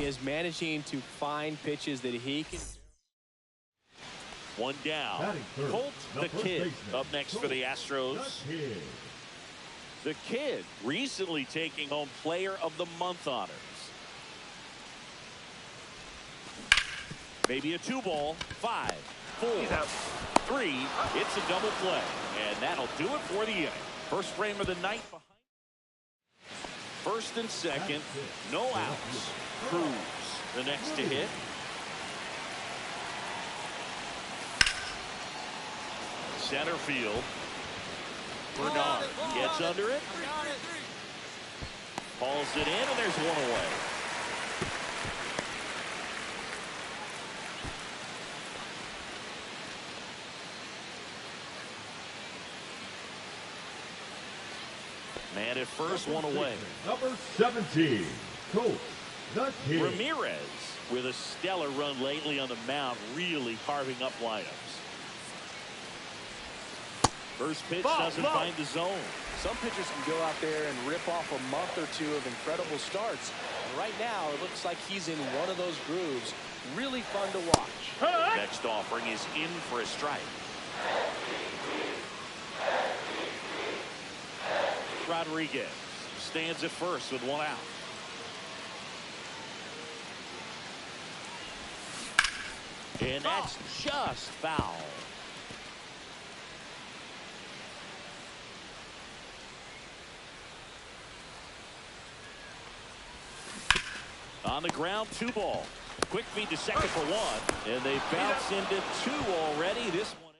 is managing to find pitches that he can. One down. Colt the Kid up next for the Astros. The Kid recently taking home Player of the Month honors. Maybe a 2-ball. 5, 4, 3. It's a double play. And that'll do it for the inning. First frame of the night behind. First and second. No outs. Cruz the next to hit. Center field. Bernard gets under it. Hauls it in, and there's one away. Man at first, one away. Number 17, Colt the Kid. Ramirez with a stellar run lately on the mound, really carving up lineups. First pitch doesn't find the zone. Some pitchers can go out there and rip off a month or two of incredible starts. And right now, it looks like he's in one of those grooves. Really fun to watch. Next offering is in for a strike. Rodriguez stands at first with one out. And that's just foul. On the ground, 2-ball. Quick feed to second for 1. And they bounce into 2 already. This one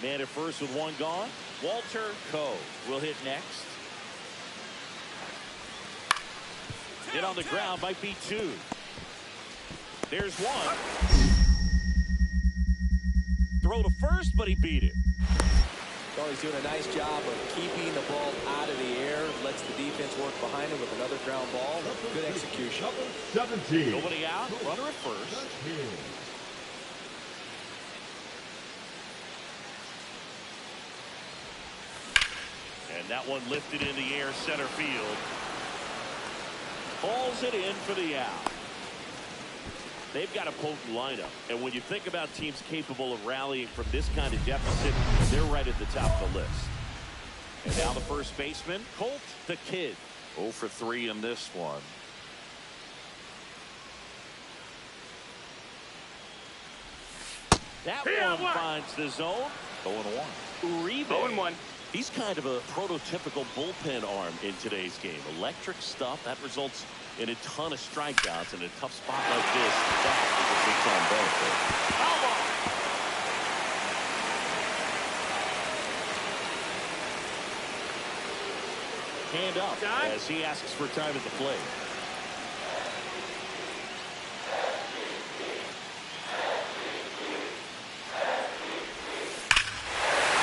in. Man at first with 1 gone. Walter Coe will hit next. Hit on the ground, might be 2. There's 1. Throw to first, but he beat it. Oh, he's doing a nice job of keeping the ball out of the air. Lets the defense work behind him with another ground ball. Good execution. Number 17. Nobody out. Runner at first. And that one lifted in the air, center field. Hauls it in for the out. They've got a potent lineup, and when you think about teams capable of rallying from this kind of deficit, they're right at the top of the list. And now the first baseman, Colt the Kid. 0 for 3 in this one. That one finds the zone. 0-1. Uribe. 0-1. He's kind of a prototypical bullpen arm in today's game. Electric stuff that results in a ton of strikeouts in a tough spot like this. That is a big-time benefit. Hand up as he asks for time at the plate.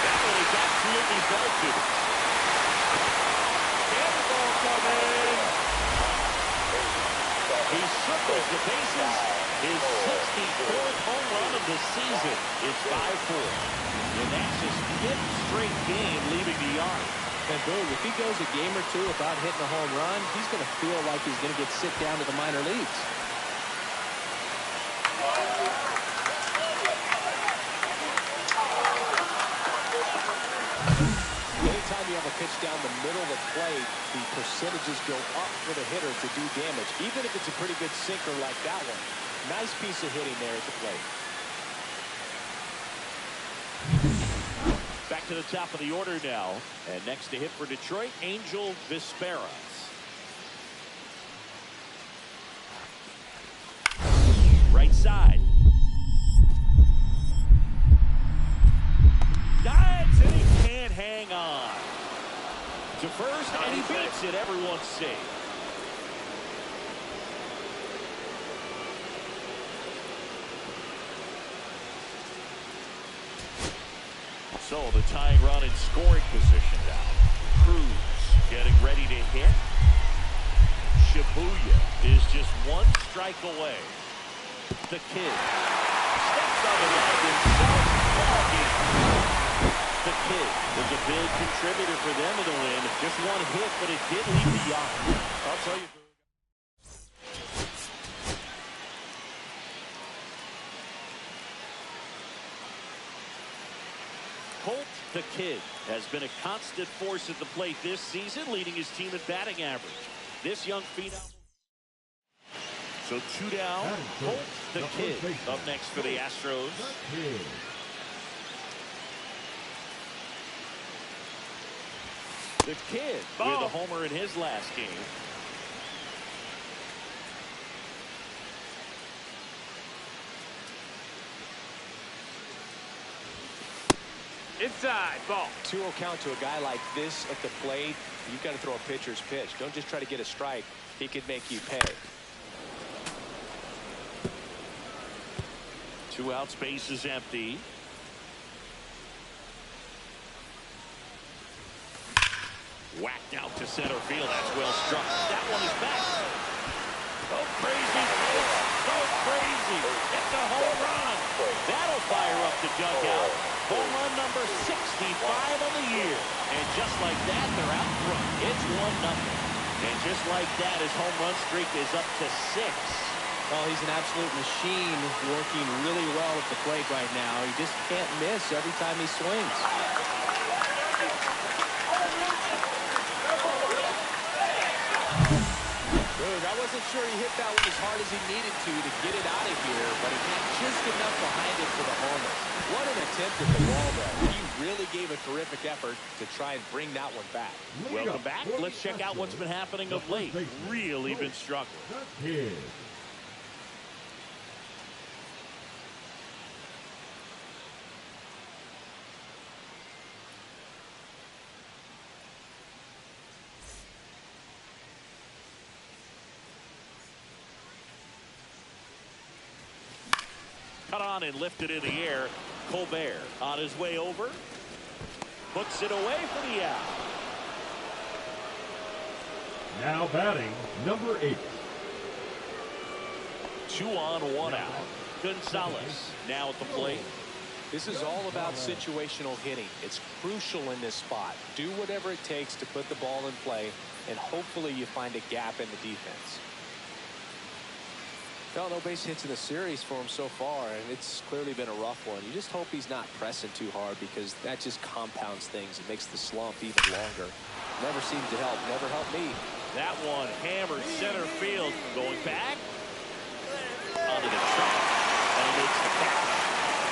That one is absolutely belted. Ball coming. He circles the bases. His 64th home run of the season. It's 5-4. And that's his 5th straight game leaving the yard. And boom, if he goes a game or 2 without hitting a home run, he's going to feel like he's going to get sent down to the minor leagues. Anytime you have a pitch down the middle of the plate, the percentages go up for the hitter to do damage, even if it's a pretty good sinker like that one. Nice piece of hitting there at the plate. Back to the top of the order now. And next to hit for Detroit, Angel Vizquel. Right side. Dives and he can't hang on. To first, and he beats it. Everyone's safe. So the tying run in scoring position now. Cruz getting ready to hit. Shibuya is just 1 strike away. The Kid steps on the line himself. The Kid was a big contributor for them in the win. Just 1 hit, but it did leave the yard. I'll tell you. the Kid has been a constant force at the plate this season, leading his team in batting average. This young phenom. So 2 down. Colt the Kid up next for the Astros. The Kid with a homer in his last game. Inside ball. 2-0 count to a guy like this at the plate. You've got to throw a pitcher's pitch. Don't just try to get a strike. He could make you pay. 2 outs, base is empty. Whacked out to center field. That's well struck. That one is back. Go crazy. Go crazy. It's a home run. That'll fire up the dugout. Home run number 65 on the year. And just like that, they're out front. It's 1-0. And just like that, his home run streak is up to 6. Well, he's an absolute machine, working really well at the plate right now. He just can't miss every time he swings. I wasn't sure he hit that one as hard as he needed to get it out of here, but he had just enough behind it for the homer. What an attempt at the wall, though. He really gave a terrific effort to try and bring that one back. Welcome back. Let's check out what's been happening of late. Really been struggling. Cut on and lifted in the air. Colbert on his way over. Puts it away for the out. Now batting, number 8. 2 on, 1 out. Gonzalez now at the plate. This is all about situational hitting. It's crucial in this spot. Do whatever it takes to put the ball in play, and hopefully you find a gap in the defense. Well, no base hits in the series for him so far, and it's clearly been a rough one. You just hope he's not pressing too hard, because that just compounds things. It makes the slump even longer. Never seemed to help. Never helped me. That one hammered center field. Going back. Onto the track. And he makes the catch.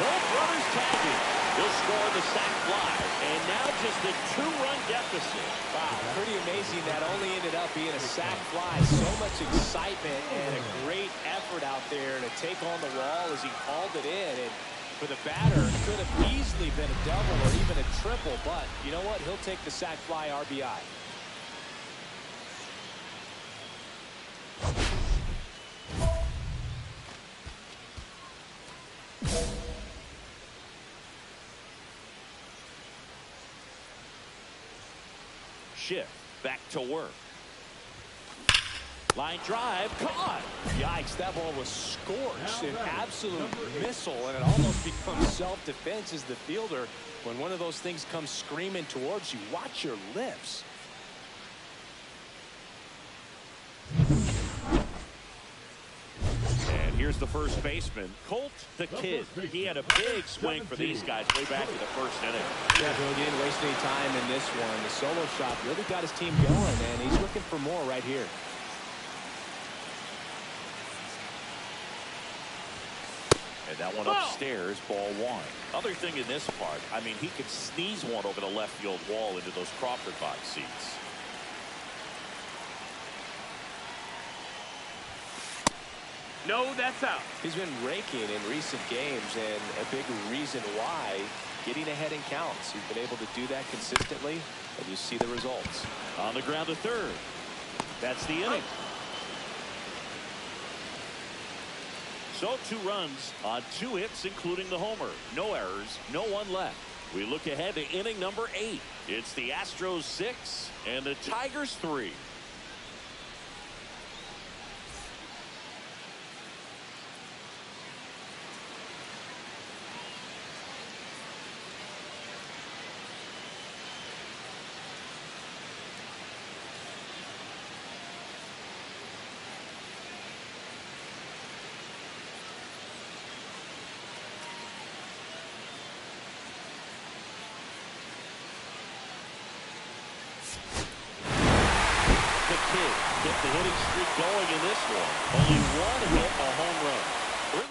Both runners tagging. He'll score the sac fly. And now just a 2-run deficit. Wow, pretty amazing that only ended up being a sac fly. So much excitement and a great effort out there to take on the wall as he called it in. And for the batter, it could have easily been a double or even a triple. But you know what? He'll take the sac fly RBI. Shift back to work. Line drive caught. Yikes, that ball was scorched. An absolute missile, and it almost becomes self-defense as the fielder. When one of those things comes screaming towards you, watch your lips. And here's the first baseman, Colt the Kid. He had a big swing for these guys way back in the first inning. Yeah, Bill, he didn't waste any time in this one. The solo shot really got his team going, and he's looking for more right here. And that one upstairs, ball 1. Other thing in this part, I mean, he could sneeze one over the left field wall into those Crawford box seats. No, that's out. He's been raking in recent games, and a big reason why, getting ahead in counts. He's been able to do that consistently, and you see the results. On the ground to third. That's the inning. So 2 runs on 2 hits, including the homer. No errors, no one left. We look ahead to inning number 8. It's the Astros 6 and the Tigers 3. it going in this one. Only one hit, a home run. Really.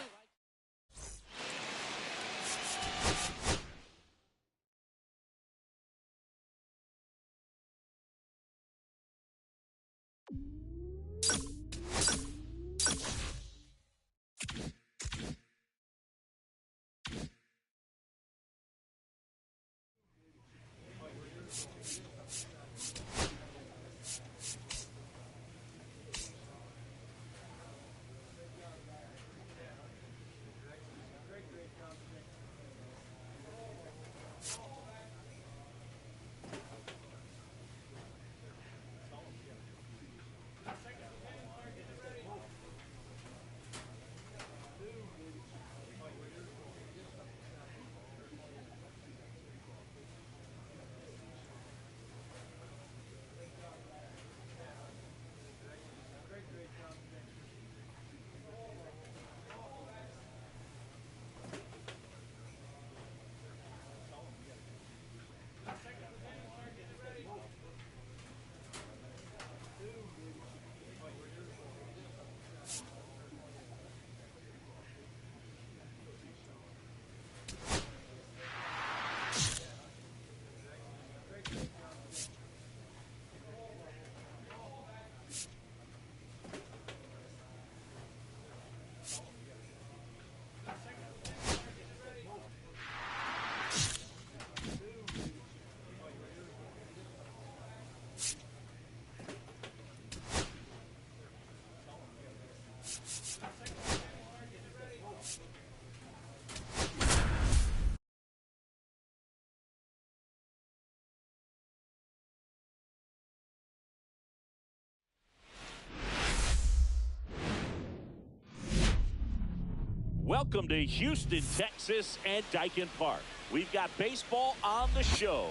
Welcome to Houston, Texas, and Daikin Park. We've got baseball on the show.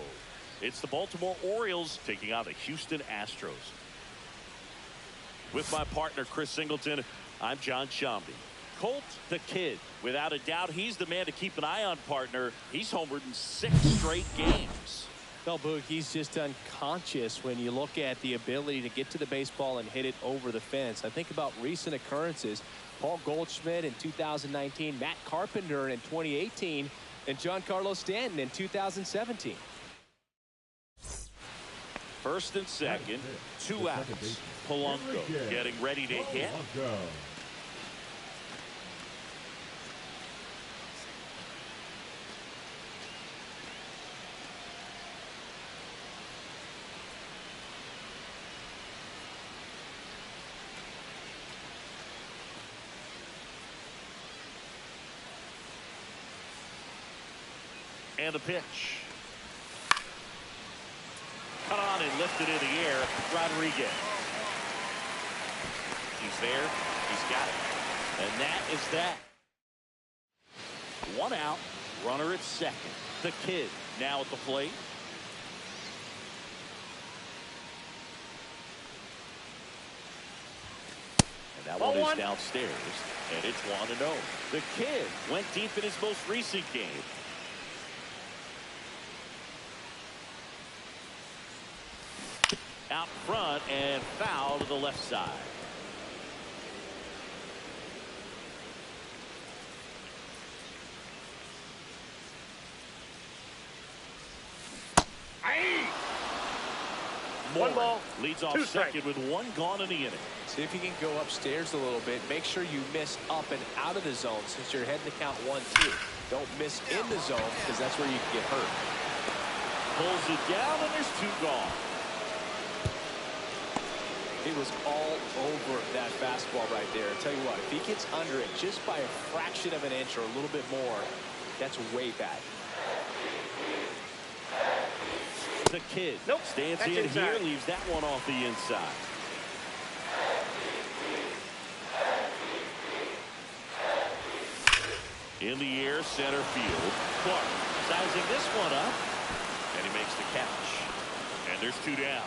It's the Baltimore Orioles taking on the Houston Astros. With my partner, Chris Singleton, I'm John Shambi. Colt the Kid, without a doubt, he's the man to keep an eye on, partner. He's homered in 6 straight games. Well, Boog, he's just unconscious when you look at the ability to get to the baseball and hit it over the fence. I think about recent occurrences. Paul Goldschmidt in 2019, Matt Carpenter in 2018, and Giancarlo Stanton in 2017. First and second, 2 outs. Polanco getting ready to hit. And the pitch. Cut on and lifted in the air. Rodriguez. He's there. He's got it. And that is that. 1 out. Runner at second. The Kid now at the plate. And that one is downstairs. And it's 1-0. The Kid went deep in his most recent game. Out front and foul to the left side. One ball, leads off second with 1 gone in the inning. See if you can go upstairs a little bit. Make sure you miss up and out of the zone since you're heading to count 1-2. Don't miss in the zone because that's where you can get hurt. Pulls it down and there's 2 gone. He was all over that fastball right there. I tell you what, if he gets under it just by a fraction of an inch or a little bit more, that's way bad. The Kid stands in inside. here, leaves that one off the inside. In the air, center field. Clark sizing this one up, and he makes the catch. And there's 2 down.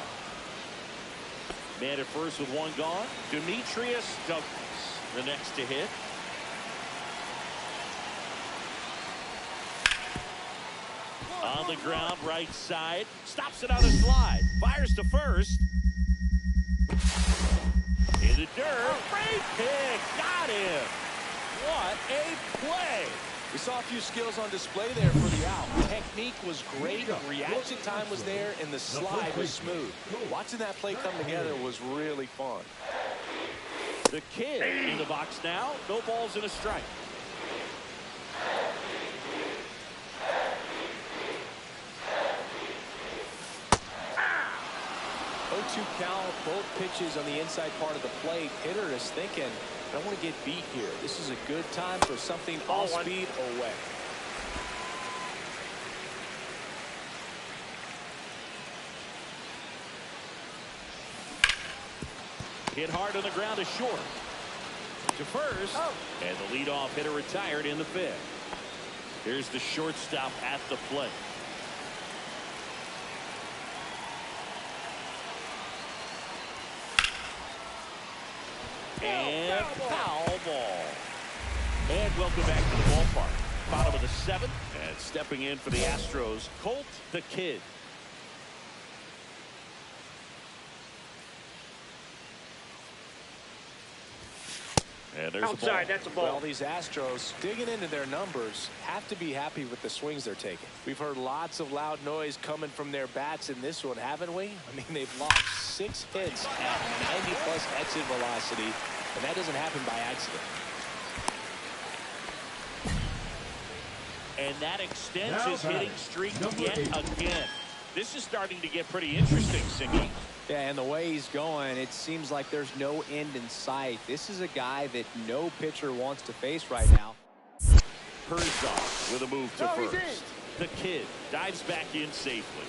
Man at first with 1 gone. Demetrius Douglas, the next to hit. On the ground, right side. Stops it on a slide. Fires to first. In In the dirt. Great pick. Got him. What a play. We saw a few skills on display there for the out. Technique was great, reaction time was there, and the slide was smooth. Watching that play come together was really fun. The Kid in the box now. No balls and a strike. 0-2 count, both pitches on the inside part of the plate. Hitter is thinking, I don't want to get beat here. This is a good time for something off speed away. Hit hard on the ground is short. To first. And the leadoff hitter retired in the fifth. Here's the shortstop at the plate. And foul ball. And welcome back to the ballpark. Bottom of the seventh. And stepping in for the Astros, Colt the Kid. And there's outside, that's a ball. Well, these Astros, digging into their numbers, have to be happy with the swings they're taking. We've heard lots of loud noise coming from their bats in this one, haven't we? I mean, they've lost 6 hits at 90-plus exit velocity, and that doesn't happen by accident. And that extends his hitting streak yet again. This is starting to get pretty interesting, Singy. Yeah, and the way he's going, it seems like there's no end in sight. This is a guy that no pitcher wants to face right now. Herzog with a move to first. The Kid dives back in safely.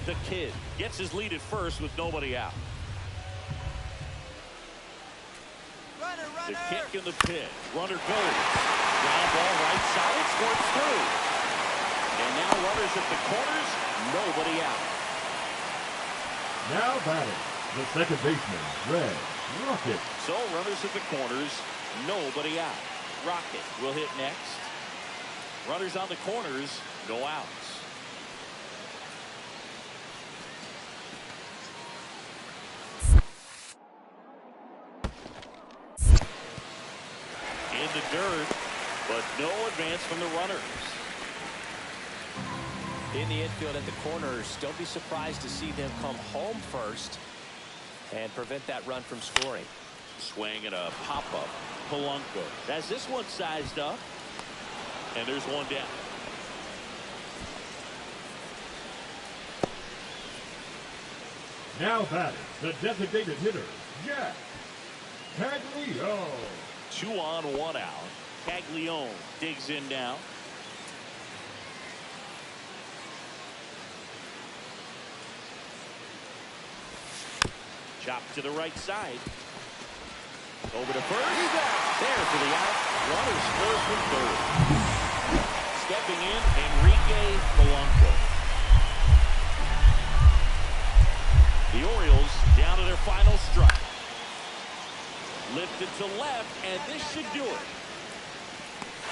The Kid gets his lead at first with nobody out. Runner. The kick in the pit. Runner goes. Ground ball right side. Squirts through. And now runners at the corners. Nobody out. Now batting, the second baseman, Red Rocket. So runners at the corners, nobody out. Rocket will hit next. Runners on the corners, no outs. In the dirt, but no advance from the runners. In the infield at the corners, don't be surprised to see them come home first and prevent that run from scoring. Swing and a pop-up. Polanco has this one sized up. And there's one down. Now batting, the designated hitter, Jack Caglione. 2 on, 1 out. Caglione digs in now. Chop to the right side. Over to first. There for the out. Runners first and third. Stepping in, Enrique Polanco. The Orioles down to their final strike. Lifted to left, and this should do it.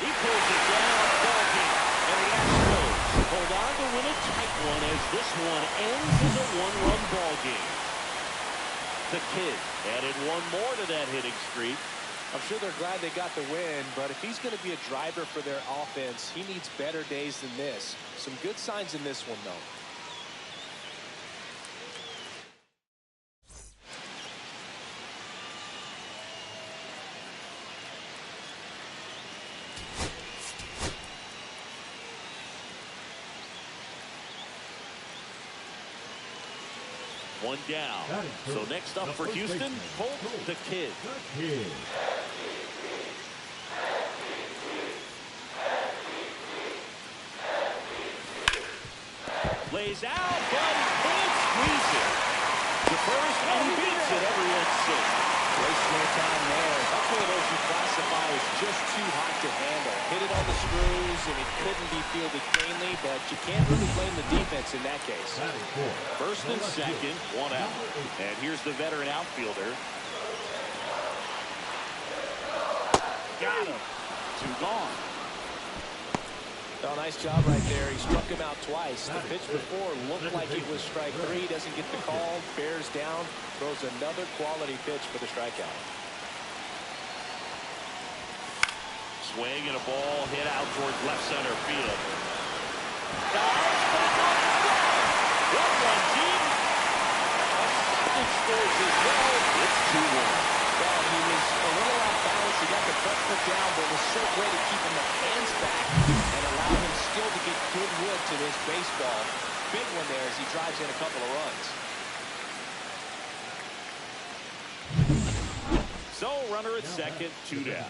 He pulls it down. Ball game. And the Astros hold on to win a tight one as this one ends as a 1-run ball game. The Kid added one more to that hitting streak. I'm sure they're glad they got the win, but if he's going to be a driver for their offense, he needs better days than this. Some good signs in this one, though. One down. So next up for Houston, Colt the Kid. Lays out, but he can't squeeze it. To first, and he beats it every inch. Waste no time there. That's one of those you classify as just too hot to handle. Hit it on the screws, and it couldn't be fielded cleanly, but you can't really blame the defense in that case. First and second, 1 out. And here's the veteran outfielder. Got him. 2 gone. Well, nice job right there. He struck him out twice. The pitch before looked like it was strike 3. Doesn't get the call. Bears down. Throws another quality pitch for the strikeout. Swing and a ball hit out towards left center field. One team. It scores as well. It's 2-1. Well, he was a little off balance. He got the front foot down, but it was so great at keeping the hands back and allowed him still to get good wood to this baseball. Big one there as he drives in a couple of runs. So, runner at second, 2 down.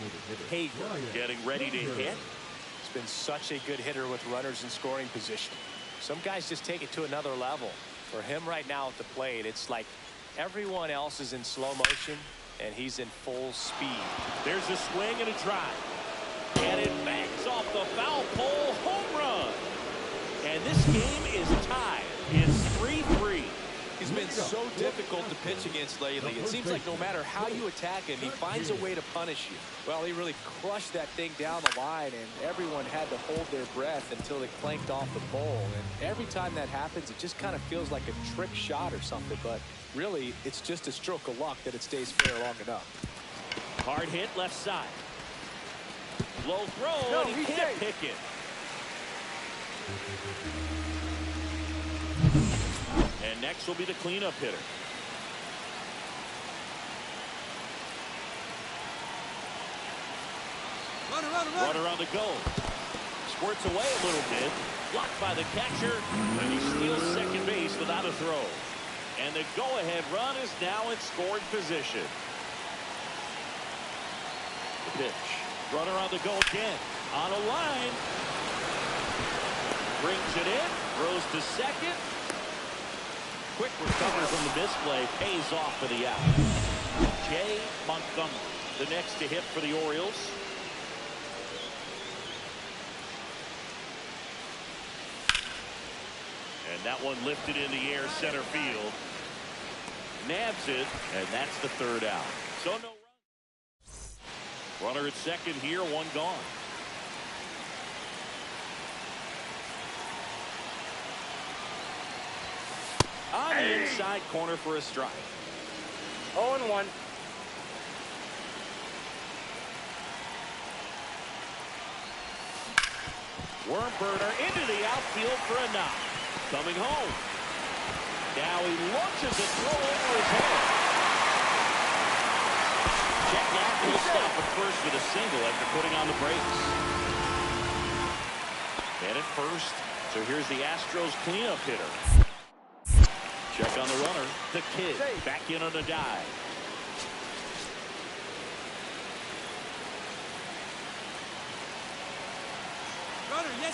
Hager getting ready to hit. He's been such a good hitter with runners in scoring position. Some guys just take it to another level. For him right now at the plate, it's like everyone else is in slow motion, and he's in full speed. There's a swing and a drive. And it bangs off the foul pole, home run. And this game is tied. It's 3-3. He's been so difficult to pitch against lately. It seems like no matter how you attack him, he finds a way to punish you. Well, he really crushed that thing down the line, and everyone had to hold their breath until it clanked off the pole. And every time that happens, it just kind of feels like a trick shot or something. But really, it's just a stroke of luck that it stays fair long enough. Hard hit left side. Low throw, No, and he can't pick it. And next will be the cleanup hitter. Runner on the go. Squirts away a little bit. Blocked by the catcher. And he steals second base without a throw. And the go-ahead run is now in scoring position. The pitch. Runner on the go again. On a line. Brings it in. Throws to second. Quick recovery from the misplay. Pays off for the out. Jay Montgomery, the next to hit for the Orioles. And that one lifted in the air center field. Nabs it, and that's the third out. So no run. Runner at second here, one gone. On the inside corner for a strike. 0-1. Worm burner into the outfield for a knock. Coming home. Now he launches a throw over his head. Check that. He'll stop at first with a single after putting on the brakes. And at first. So here's the Astros cleanup hitter. Check on the runner. The Kid back in on a dive.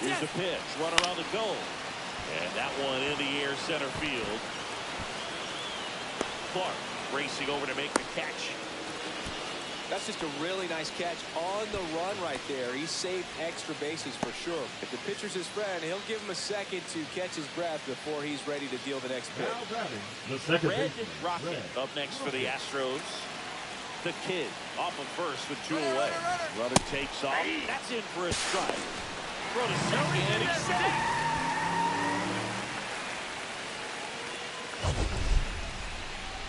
Here's the pitch. Runner on the goal. And that one in the air center field. Clark racing over to make the catch. That's just a really nice catch on the run right there. He saved extra bases for sure. If the pitcher's his friend, he'll give him a second to catch his breath before he's ready to deal the next pitch. Red Rocket up next for the Astros. The Kid off of first with 2 away. Runner takes off. That's in for a strike. Throw to second, and he's sacked.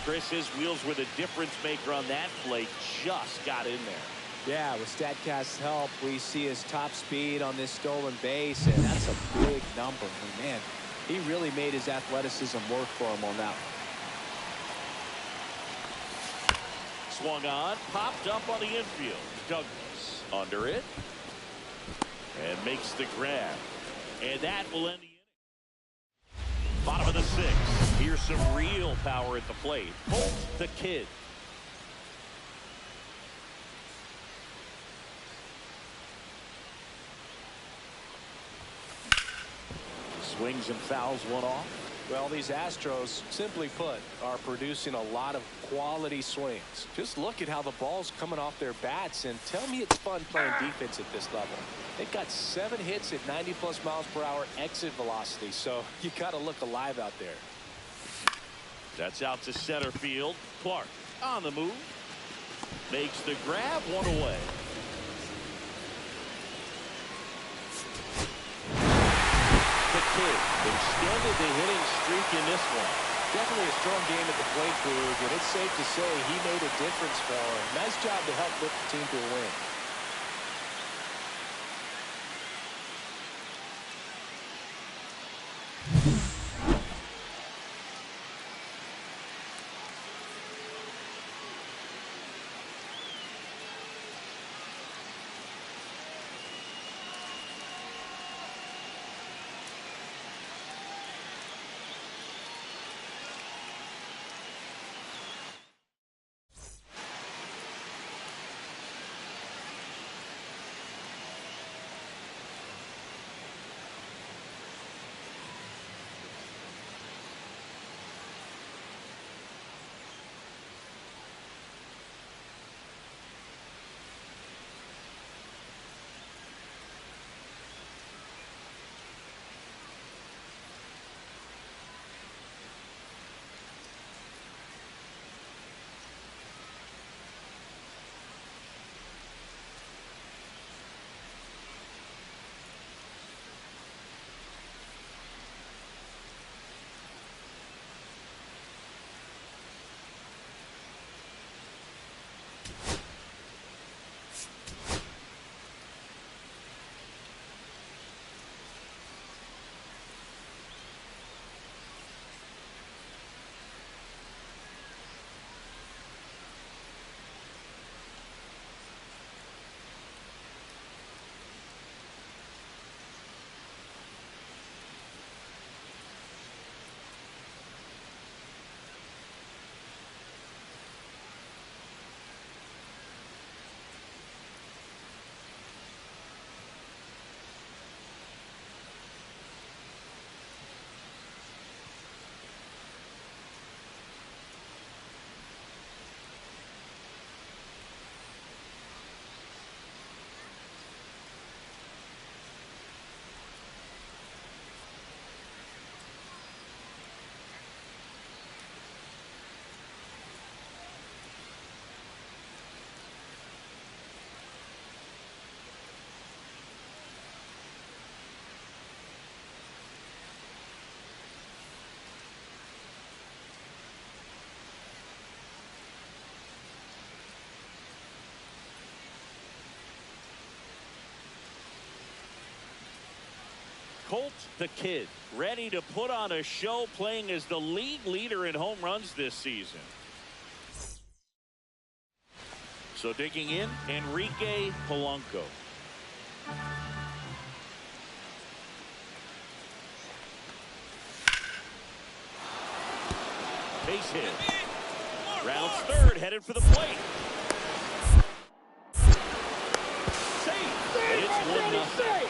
Chris, his wheels were the difference maker on that play. Just got in there. Yeah, with StatCast's help, we see his top speed on this stolen base, and that's a big number. And man, he really made his athleticism work for him on that one. Swung on, popped up on the infield. Douglas under it. And makes the grab. And that will end the inning. Bottom of the 6th. Here's some real power at the plate. Colt the Kid. Swings and fouls one off. Well, these Astros, simply put, are producing a lot of quality swings. Just look at how the ball's coming off their bats, and tell me it's fun playing defense at this level. They've got 7 hits at 90+ miles per hour exit velocity, so you got to look alive out there. That's out to center field. Clark on the move. Makes the grab, 1 away. Kid extended the hitting streak in this one. Definitely a strong game at the plate, Boog, and it's safe to say he made a difference for him. Nice job to help lift the team to a win. Colt the Kid, ready to put on a show, playing as the league leader in home runs this season. So digging in, Enrique Polanco. Base hit. Rounds third, headed for the plate. Safe. And it's 1-0.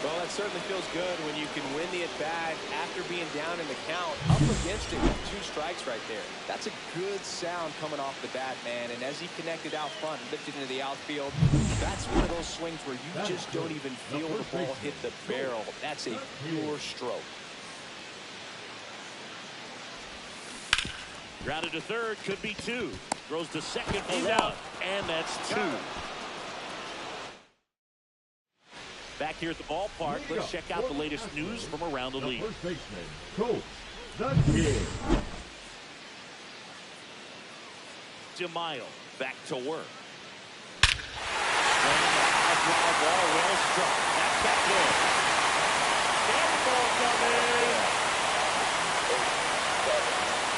Well, that certainly feels good when you can win the at-bat after being down in the count, up against it with 2 strikes right there. That's a good sound coming off the bat, man. And as he connected out front and lifted into the outfield, that's one of those swings where you just don't even feel the ball hit the barrel. That's a pure stroke. Grounded to third, could be 2. Throws to second, he's out, and that's 2. Back here at the ballpark, let's check out the latest news from around the league. First baseman, Colt the Kid. DeMaio back to work. Ball well struck. That's back there. And ball coming.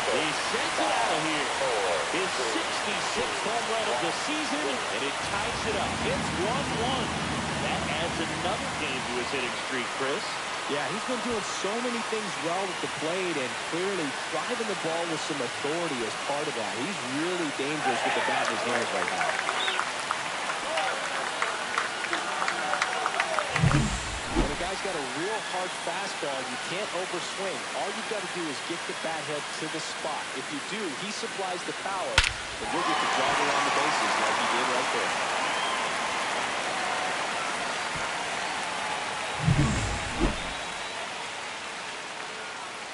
He sends it out of here. His 66th home run of the season, and it ties it up. It's 1-1. That adds another game to his hitting streak, Chris. Yeah, he's been doing so many things well at the plate and clearly driving the ball with some authority as part of that. He's really dangerous with the bat in his hands right now. When a guy's got a real hard fastball, you can't overswing. All you've got to do is get the bat head to the spot. If you do, he supplies the power, and you'll get to drive around the bases like he did right there.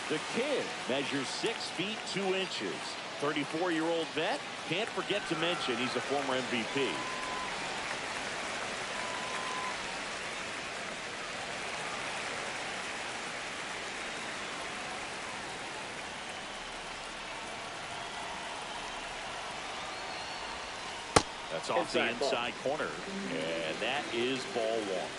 The Kid measures 6 feet 2 inches. 34-year-old vet. Can't forget to mention he's a former MVP. That's off the inside corner, and that is ball one.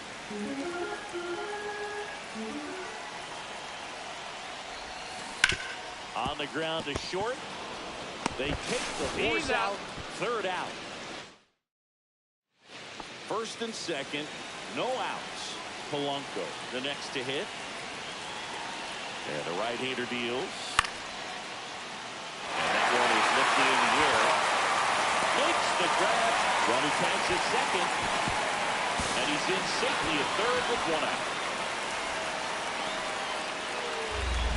On the ground to short. They take the force out. Third out. First and second. No outs. Polanco, the next to hit. And the right-hander deals. And that one is lifted in the air. Makes the grab. Runner tags at second. And he's in safely at third with one out.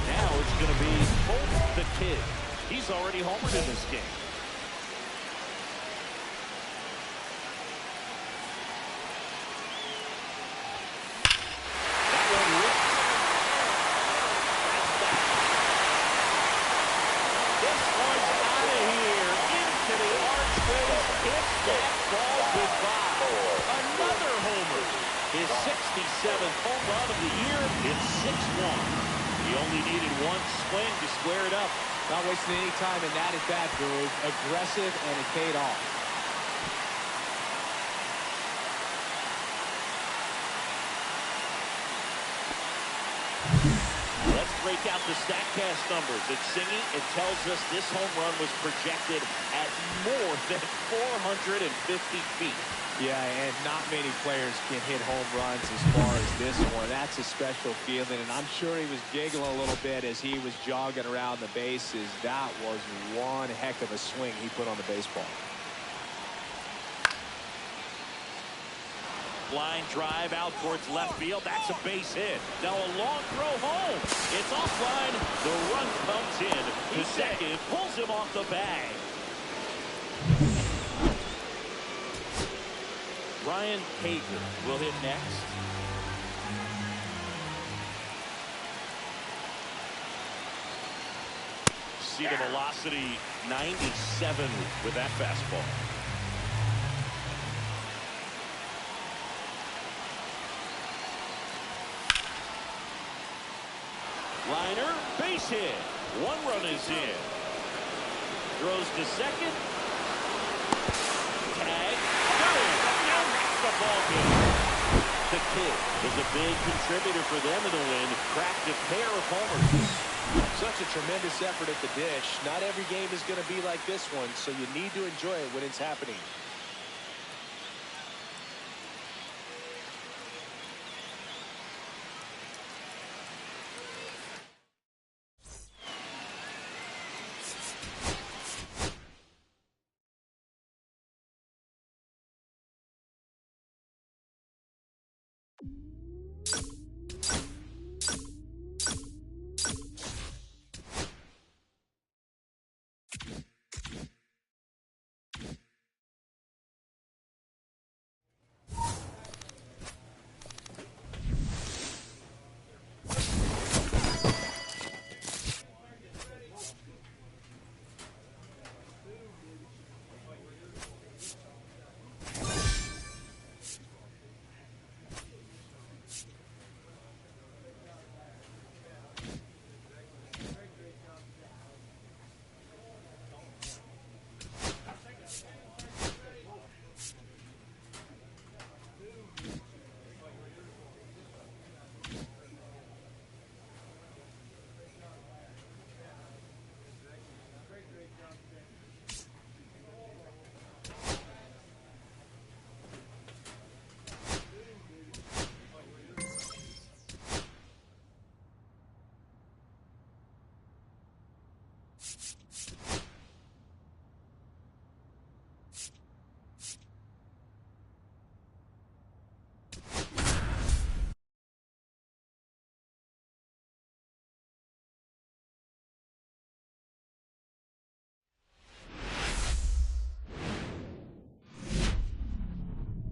Now it's going to be Colt the Kid. He's already homered in this game. That one ripped. This one's out of here. Into the archways. It's that ball goodbye. Another homer. His 67th home run of the year. It's 6-1. He only needed one swing to square it up. Not wasting any time in that at-bat, Drew. Aggressive, and it paid off. Let's break out the StatCast numbers. It's Singy. It tells us this home run was projected at more than 450 feet. Yeah, and not many players can hit home runs as far as this one. That's a special feeling, and I'm sure he was giggling a little bit as he was jogging around the bases. That was one heck of a swing he put on the baseball. Line drive out towards left field. That's a base hit. Now a long throw home. It's offline. The run comes in. The second pulls him off the bag. Ryan Hager will hit next. See the velocity 97 with that fastball. Liner, base hit. One run is in. Throws to second. Tag. The ball game. The Kid is a big contributor for them in the win. Cracked a pair of homers. Such a tremendous effort at the dish. Not every game is going to be like this one, so you need to enjoy it when it's happening.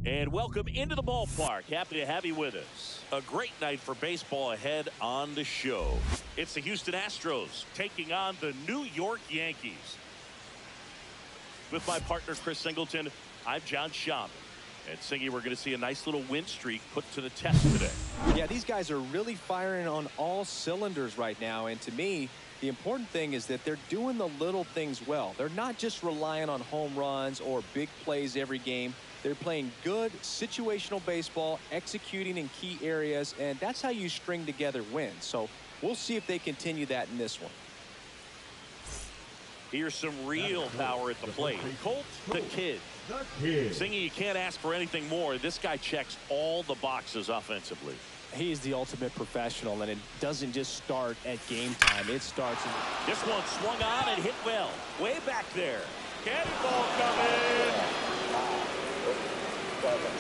And welcome into the ballpark. Happy to have you with us. A great night for baseball ahead on the show. It's the Houston Astros taking on the New York Yankees. With my partner, Chris Singleton, I'm John Schaub. And Singy, we're going to see a nice little win streak put to the test today. Yeah, these guys are really firing on all cylinders right now. And to me, The important thing is that they're doing the little things well. They're not just relying on home runs or big plays every game. They're playing good situational baseball, executing in key areas, and that's how you string together wins. So we'll see if they continue that in this one. Here's some real power at the plate. Colt the Kid. Singy, you can't ask for anything more. This guy checks all the boxes offensively. He's the ultimate professional, and it doesn't just start at game time. It starts in... This one swung on and hit well. Way back there. Candy ball coming.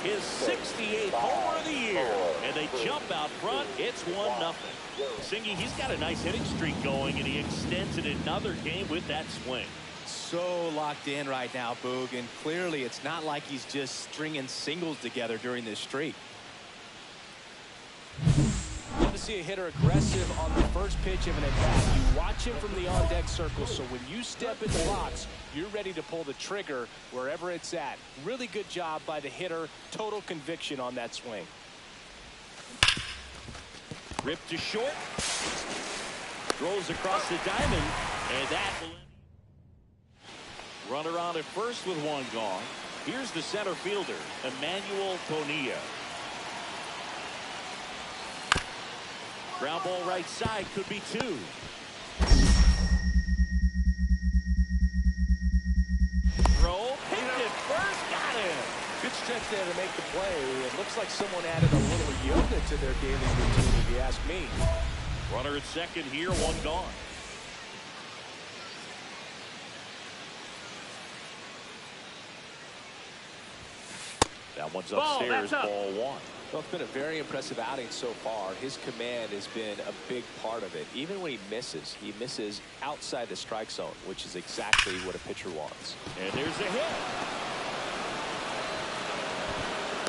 His 68th homer of the year. And they jump out front. It's 1-0. Singy, he's got a nice hitting streak going, and he extends it another game with that swing. So locked in right now, Boog, and clearly it's not like he's just stringing singles together during this streak. Love to see a hitter aggressive on the first pitch of an at-bat. You watch him from the on-deck circle, so when you step in the box, you're ready to pull the trigger wherever it's at. Really good job by the hitter. Total conviction on that swing. Ripped to short. Throws across the diamond, and that will... Runner on at first with one gone. Here's the center fielder, Emmanuel Bonilla. Ground ball right side, could be two. Throw, picked it first, got him. Good stretch there to make the play. It looks like someone added a little yoga to their daily routine, if you ask me. Runner at second here, one gone. That one's upstairs, ball one. Well, it's been a very impressive outing so far. His command has been a big part of it. Even when he misses outside the strike zone, which is exactly what a pitcher wants. And there's a hit.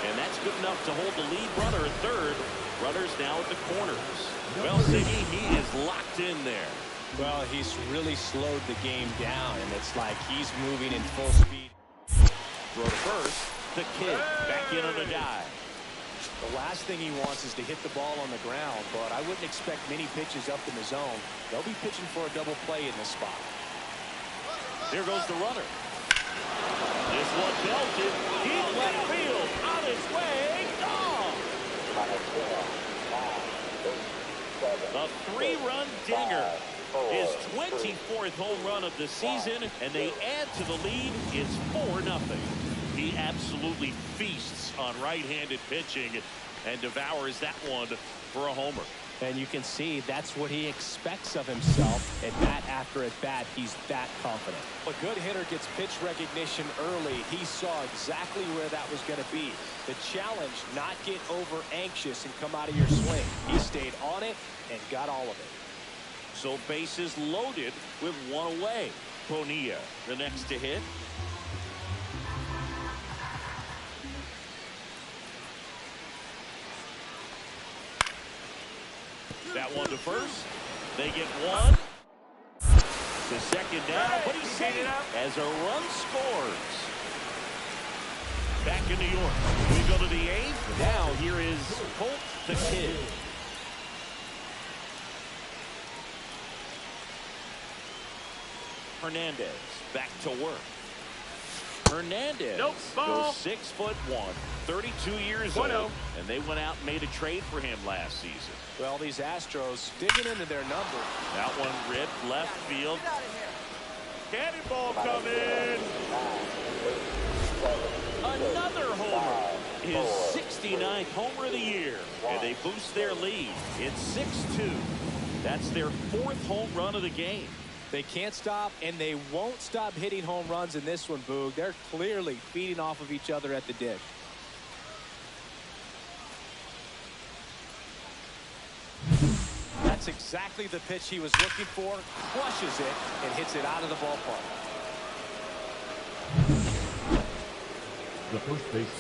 And that's good enough to hold the lead runner at third. Runners now at the corners. Well, Siggy, he is locked in there. Well, he's really slowed the game down, and it's like he's moving in full speed. Throw to first. The Kid back in on a dive. The last thing he wants is to hit the ball on the ground, but I wouldn't expect many pitches up in the zone. They'll be pitching for a double play in this spot. There goes the runner. This one belted. Deep left field. On his way. Gone. The three-run dinger. His 24th home run of the season, and they add to the lead. It's 4-0. He absolutely feasts on right-handed pitching and devours that one for a homer. And you can see that's what he expects of himself. At bat after at bat, he's that confident. A good hitter gets pitch recognition early. He saw exactly where that was going to be. The challenge, not get over anxious and come out of your swing. He stayed on it and got all of it. So bases loaded with one away. Bonilla, the next to hit. That one to first. They get one. The second down, but he's safe as a run scores. Back in New York. We go to the eighth. Now here is Colt the Kid. Hernandez back to work. Hernandez goes 6'1", 32 years old, and they went out and made a trade for him last season. Well, these Astros digging into their number. That one ripped left field. Candy ball coming. Another homer. His 69th homer of the year, and they boost their lead. It's 6-2. That's their 4th home run of the game. They can't stop, and they won't stop hitting home runs in this one, Boog. They're clearly feeding off of each other at the dish. That's exactly the pitch he was looking for. Crushes it and hits it out of the ballpark.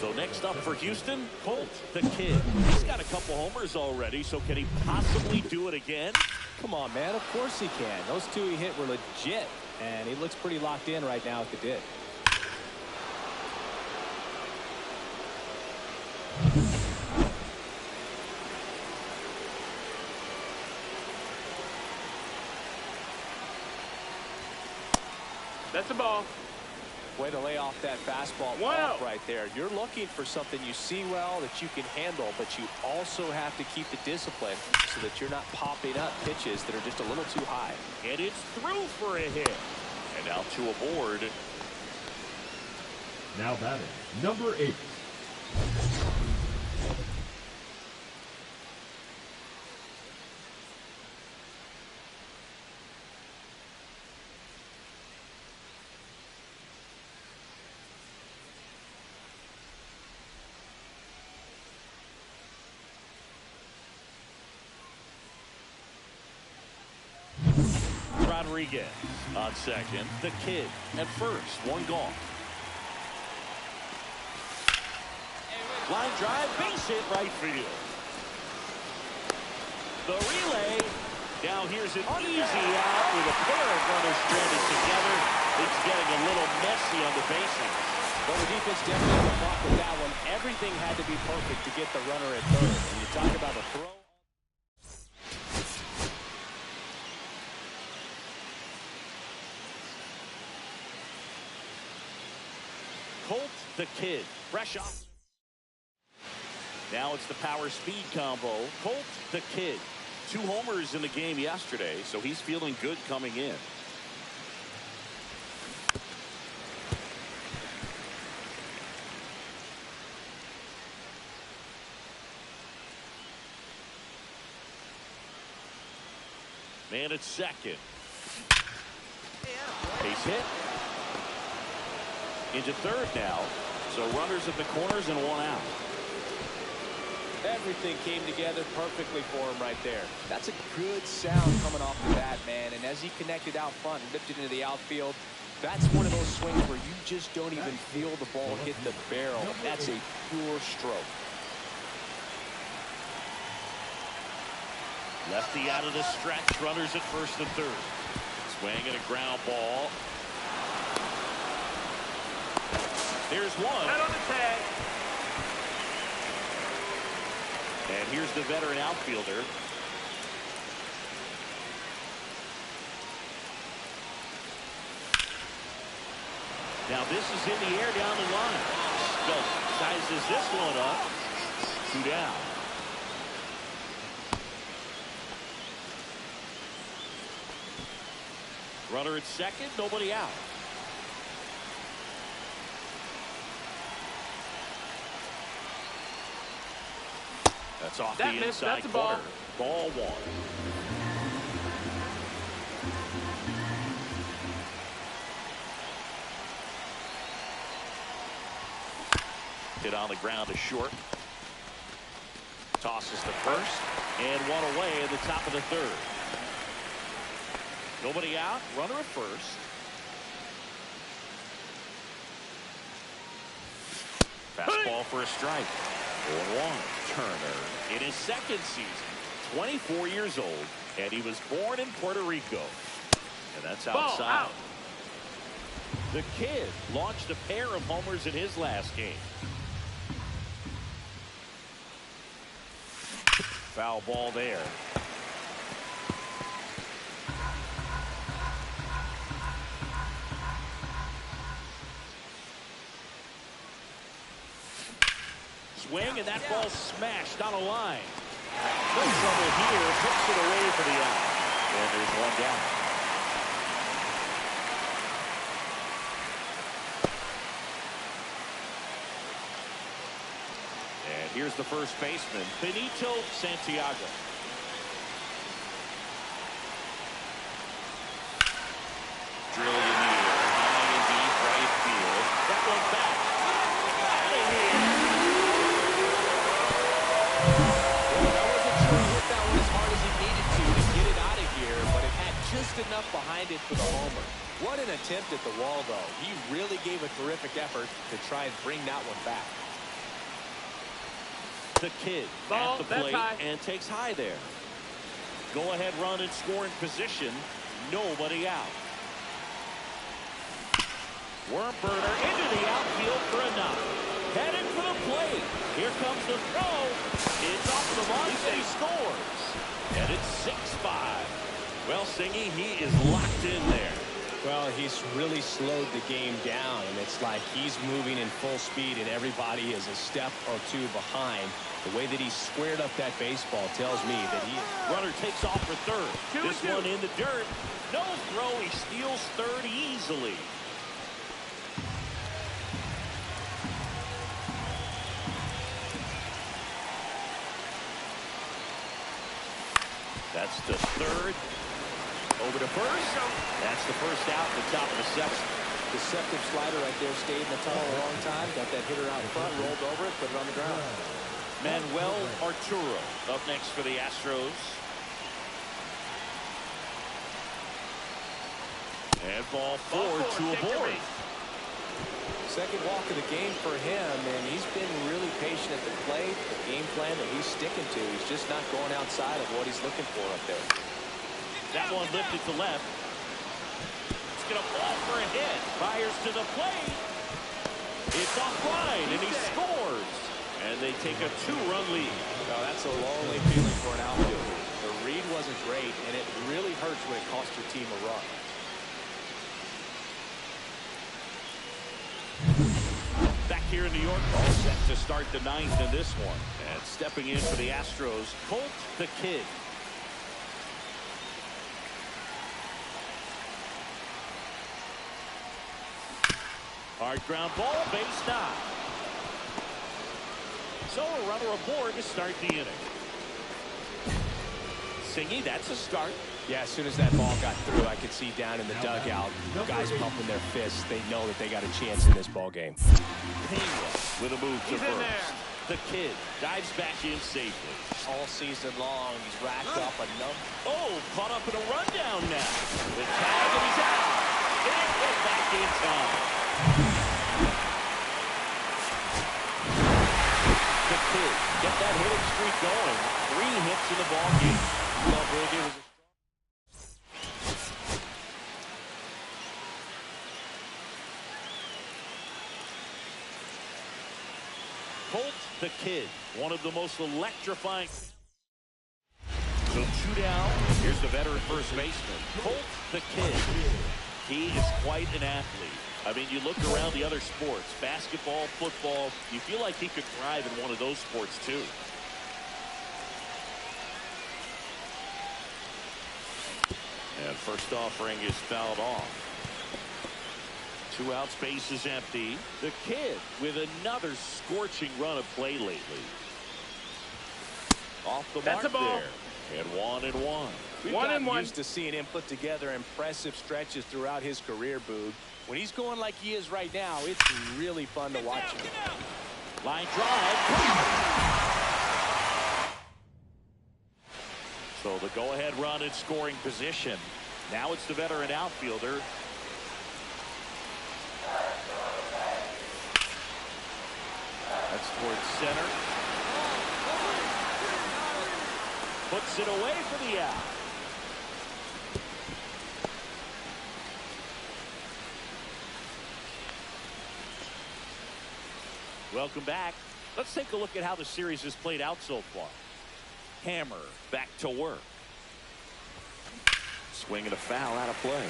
So next up for Houston, Colt the Kid. He's got a couple homers already, so can he possibly do it again? Come on, man. Of course he can. Those two he hit were legit, and he looks pretty locked in right now at the dish. That's a ball. Way to lay off that fastball 1-0 right there. You're looking for something you see well that you can handle, but you also have to keep the discipline so that you're not popping up pitches that are just a little too high. And it's through for a hit. And now two aboard. Now batting, number 8. Rodriguez on second. The Kid at first. One gone. Line drive, base hit right field. The relay. Now here's an easy out with a pair of runners stranded together. It's getting a little messy on the bases. Well, the defense definitely had to block with that one. Everything had to be perfect to get the runner at third. When you talk about the throw. Colt the Kid, fresh off. Now it's the power speed combo. Colt the Kid, 2 homers in the game yesterday, so he's feeling good coming in. Man at second. Base hit. Into third now. So runners at the corners and 1 out. Everything came together perfectly for him right there. That's a good sound coming off the bat, man. And as he connected out front and lifted into the outfield, that's one of those swings where you just don't even feel the ball hit the barrel. That's a pure stroke. Lefty out of the stretch. Runners at first and third. Swing and a ground ball. Here's one. Out on the tag. And here's the veteran outfielder. Now this is in the air down the line. Scope sizes this one up. 2 down. Runner at second, nobody out. That's off the inside corner. Ball 1. Hit on the ground to short. Tosses to first. And 1 away in the top of the third. Nobody out. Runner at first. Fastball for a strike. 0-1. Turner in his second season, 24 years old, and he was born in Puerto Rico. And that's outside. Out. The Kid launched a pair of homers in his last game. Foul ball there. Swing, and that ball smashed on a line. No trouble here. Hooks it away for the out. And there's 1 down. And here's the first baseman, Benito Santiago. Drill in the air. High and deep right field. That one back. Out of here. Just enough behind it for the homer. What an attempt at the wall, though. He really gave a terrific effort to try and bring that one back. The Kid Ball, at the plate and takes high there. Go ahead run and score in position. Nobody out. Worm burner into the outfield for a knock. Headed for the plate. Here comes the throw. It's off the line and he scores. And it's 6-5. Well, Singy, he is locked in there. Well, he's really slowed the game down, and it's like he's moving in full speed, and everybody is a step or two behind. The way that he squared up that baseball tells me that he... Runner takes off for third. This one in the dirt. No throw. He steals third easily. That's the third. Over to first. That's the first out at the top of the second. Deceptive slider right there. Stayed in the tunnel a long time. Got that hitter out front. Rolled over it. Put it on the ground. Manuel Arturo up next for the Astros. And ball forward to aboard. Second walk of the game for him, and he's been really patient at the plate. The game plan that he's sticking to. He's just not going outside of what he's looking for up there. That one lifted to left. It's going to fall for a hit. Fires to the plate. It's offline, and he scores. And they take a 2-run lead. Now, that's a lonely feeling for an outfielder. The read wasn't great, and it really hurts when it costs your team a run. Back here in New York, all set to start the ninth in this one. And stepping in for the Astros, Colt the Kid. Hard ground ball, base knock. So a runner aboard to start the inning. Singy, that's a start. Yeah, as soon as that ball got through, I could see down in the dugout, guys pumping their fists. They know that they got a chance in this ball game. Pena with a move to first. The Kid dives back in safely. All season long, he's racked up a number. Oh, caught up in a rundown now. The tag, and he's out. Can't get back in time. The Kid get that hitting streak going. 3 hits in the ball game. Well, Brady was Colt the Kid, one of the most electrifying. So 2 down. Here's the veteran first baseman, Colt the Kid. He is quite an athlete. I mean, you look around the other sports, basketball, football, you feel like he could thrive in one of those sports too. And first offering is fouled off. 2 outs, base is empty. The Kid with another scorching run of play lately. Off the mark there. And 1-1. We've gotten used to seeing him put together impressive stretches throughout his career, Boog. When he's going like he is right now, it's really fun to watch him. Line drive. So the go-ahead run in scoring position. Now it's the veteran outfielder. That's towards center. Puts it away for the out. Welcome back. Let's take a look at how the series has played out so far. Hammer back to work. Swing and a foul out of play.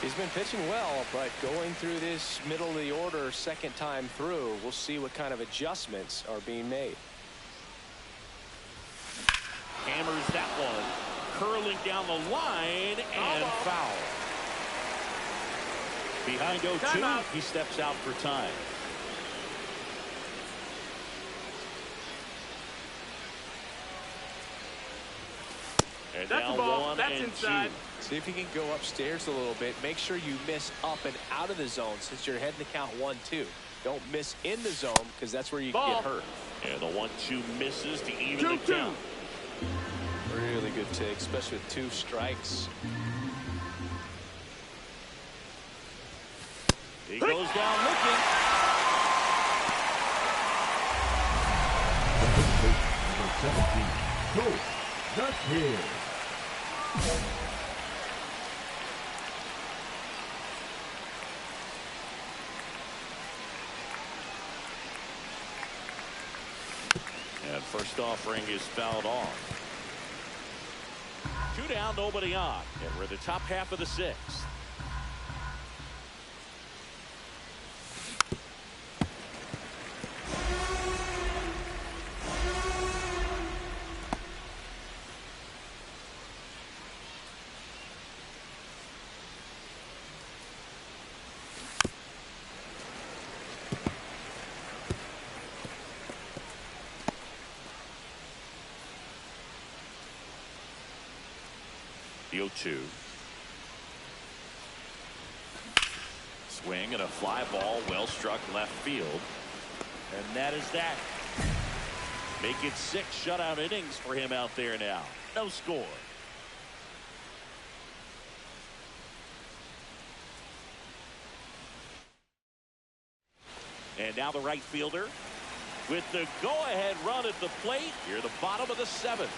He's been pitching well, but going through this middle of the order second time through, we'll see what kind of adjustments are being made. Hammers that one. Curling down the line and foul. Behind 0-2, he steps out for time. And that's now the ball. 1 That's and inside. 2. See if you can go upstairs a little bit. Make sure you miss up and out of the zone since you're heading to count 1-2. Don't miss in the zone because that's where you get hurt. And the 1-2 misses to even the count. Really good take, especially with 2 strikes. He goes down looking. Colt the Kid. And first offering is fouled off. 2 down, nobody on. And we're in the top half of the 6th. The 0-2. Swing and a fly ball, well struck left field. And that is that. Make it 6 shutout innings for him out there now. No score. And now the right fielder with the go-ahead run at the plate. Here the bottom of the 7th.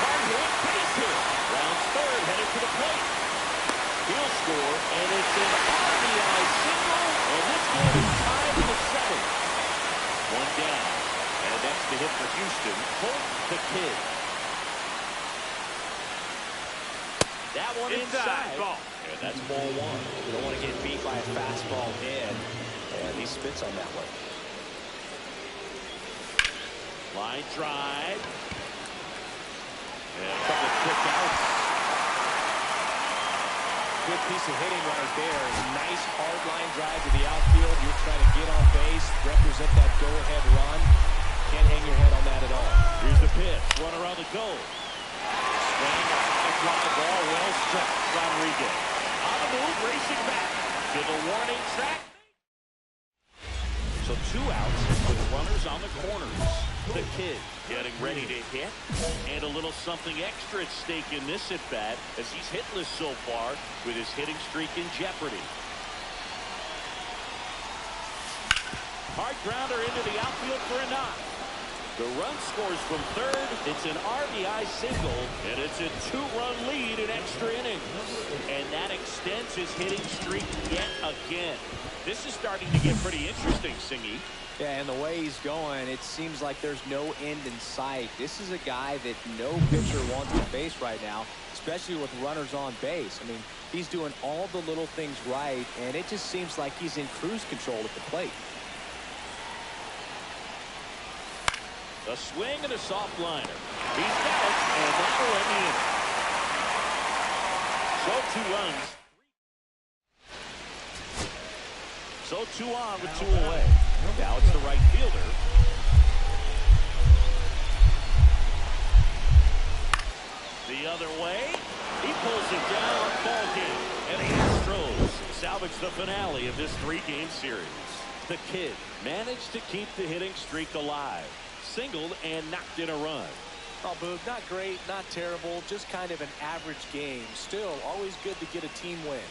Hard hit, base hit. Rounds third, headed to the plate. He'll score, and it's an RBI single, and this game is tied to the 7th. 1 down, and next to hit for Houston, Colt the Kid. That one inside. Ball. And that's ball 1. You don't want to get beat by a fastball in, and he spits on that one. Line drive. And a couple of quick outs. Good piece of hitting right there. Nice hard line drive to the outfield. You're trying to get on base, represent that go-ahead run. Can't hang your head on that at all. Here's the pitch. Runner on the goal. Swing, a high fly ball, well struck. Rodriguez on the move, racing back to the warning track. So 2 outs with runners on the corners. The Kid getting ready to hit, and a little something extra at stake in this at bat as he's hitless so far with his hitting streak in jeopardy. Hard grounder into the outfield for a knock. The run scores from third. It's an RBI single, and it's a 2-run lead in extra innings. And that extends his hitting streak yet again. This is starting to get pretty interesting, Singy. Yeah, and the way he's going, it seems like there's no end in sight. This is a guy that no pitcher wants to face right now, especially with runners on base. I mean, he's doing all the little things right, and it just seems like he's in cruise control at the plate. A swing and a soft liner. He's got it, and that will end the inning. So 2 runs. So 2 on with 2 away. Now it's the right fielder. The other way. He pulls it down. Ball game. And the Astros salvage the finale of this 3-game series. The Kid managed to keep the hitting streak alive. Singled and knocked in a run. Oh, Boog, not great, not terrible, just kind of an average game. Still, always good to get a team win.